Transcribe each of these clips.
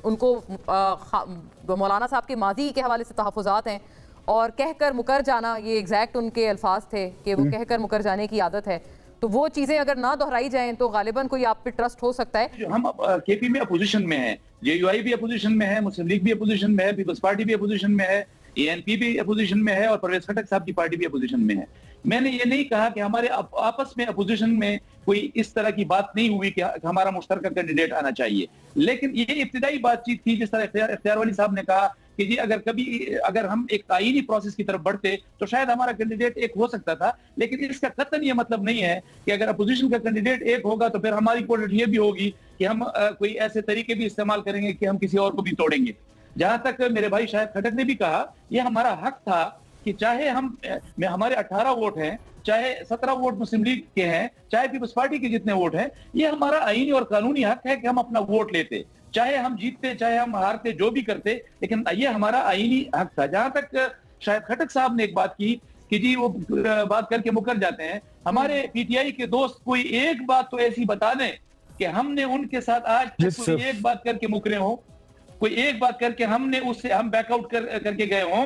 उनको मौलाना साहब के माजी के हवाले से तहफ़्फ़ुज़ात हैं और कहकर मुकर जाना, ये एग्जैक्ट उनके अल्फाज थे कि वो कहकर मुकर जाने की आदत है, तो वो चीजें अगर ना दोहराई जाएं तो गालिबन कोई आप पे ट्रस्ट हो सकता है। हम केपी में अपोजिशन में है, जेयूआई भी अपोजिशन में है, मुस्लिम लीग भी अपोजिशन में है, पीपल्स पार्टी भी अपोजिशन में है, एएनपी भी अपोजिशन में है और परवेज खटक साहब की पार्टी भी अपोजिशन में है। मैंने ये नहीं कहा कि हमारे आपस में अपोजिशन में कोई इस तरह की बात नहीं हुई कि हमारा मुश्तरका कैंडिडेट आना चाहिए, लेकिन ये इब्तिदाई बातचीत थी। जिस तरह इख्तियार वली साहब ने कहा कि जी अगर हम एक आईनी प्रोसेस की तरफ बढ़ते तो शायद हमारा कैंडिडेट एक हो सकता था, लेकिन इसका कतई ये मतलब नहीं है कि अगर अपोजिशन का कैंडिडेट एक होगा तो फिर हमारी कोशिश ये भी होगी कि हम कोई ऐसे तरीके भी इस्तेमाल करेंगे कि हम किसी और को भी तोड़ेंगे। जहां तक मेरे भाई शायद खटक ने भी कहा, यह हमारा हक था कि चाहे हमारे 18 वोट हैं, चाहे 17 वोट मुस्लिम लीग के हैं, चाहे पीपल्स पार्टी के जितने वोट हैं, ये हमारा आईनी और कानूनी हक है कि हम अपना वोट लेते, चाहे हम जीतते चाहे हम हारते, जो भी करते, लेकिन ये हमारा आईनी हक था। जहां तक शायद खटक साहब ने एक बात की कि जी वो बात करके मुकर जाते हैं, हमारे पीटीआई के दोस्त कोई एक बात तो ऐसी बता दें कि हमने उनके साथ आज तक कोई एक बात करके मुकरे हो, कोई एक बात करके हम बैकआउट करके गए हों।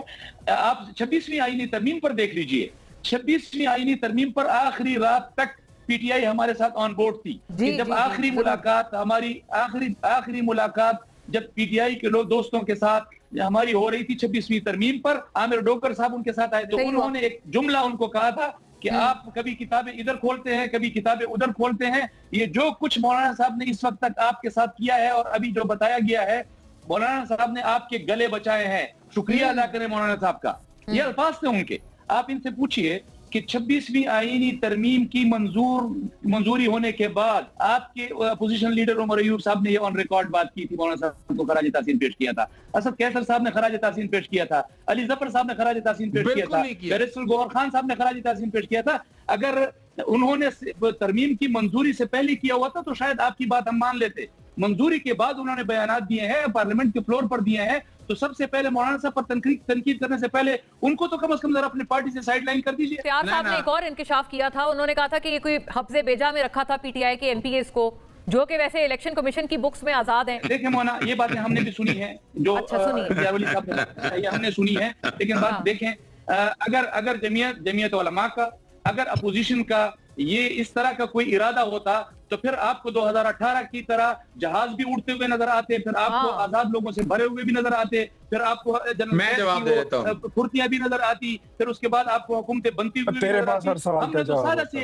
आप 26वीं आईनी तरमीम पर देख लीजिए, 26वीं आईनी तरमीम पर आखिरी रात तक पीटीआई हमारे साथ ऑन बोर्ड थी। जब आखिरी मुलाकात हमारी आखिरी मुलाकात जब पीटीआई के लोग दोस्तों के साथ हमारी हो रही थी 26वीं तरमीम पर, आमिर डोकर साहब उनके साथ आए, तो उन्होंने एक जुमला उनको कहा था कि आप कभी किताबें इधर खोलते हैं, कभी किताबें उधर खोलते हैं। ये जो कुछ मौलाना साहब ने इस वक्त तक आपके साथ किया है और अभी जो बताया गया है, मौलाना साहब ने आपके गले बचाए हैं, शुक्रिया अदा करें मौलाना साहब का। ये अल्फाज थे उनके। आप इनसे पूछिए कि 26वीं आईनी तरमीम की मंजूरी होने के बाद आपके अपोजिशन लीडर उमर अयूब साहब ने ये ऑन रिकॉर्ड बात की थी, मौलाना साहब को खराज तहसीन पेश किया था, असद कैसर साहब ने खराज तहसीन पेश किया था, अली जफर साहब ने खराज तहसीन पेश किया था, बैरिस्टर गौहर खान साहब ने खराज तहसीन पेश किया था। अगर उन्होंने तरमीम की मंजूरी से पहले किया हुआ था तो शायद आपकी बात हम मान लेते। मंजूरी के बाद उन्होंने बयानात दिए हैं, पार्लियामेंट के फ्लोर पर दिए हैं, तो सबसे पहले मौलाना साहब पर तनकीद करने से पहले उनको तो कम से कम जरा अपनी पार्टी से साइडलाइन कर दीजिए। इख्तियार साहब ने एक और इंकिशाफ किया था, उन्होंने कहा था कि ये कोई हफ्जे बेजा में रखा था पीटीआई के एमपीएस को, जो कि वैसे इलेक्शन कमीशन की बुक्स में आजाद हैं। देखिए मौना, ये बातें हमने भी सुनी है, जो हमने सुनी है, लेकिन बात देखें, अगर जमीयत उलमा का, अगर अपोजिशन का ये इस तरह का कोई इरादा होता तो फिर आपको 2018 की तरह जहाज भी उड़ते हुए नजर आते, फिर आपको आजाद लोगों से भरे हुए भी नजर आते, फिर आपको फुर्तियां भी नजर आती, फिर उसके बाद आपको हुकूमतें बनती हुई नजर आती।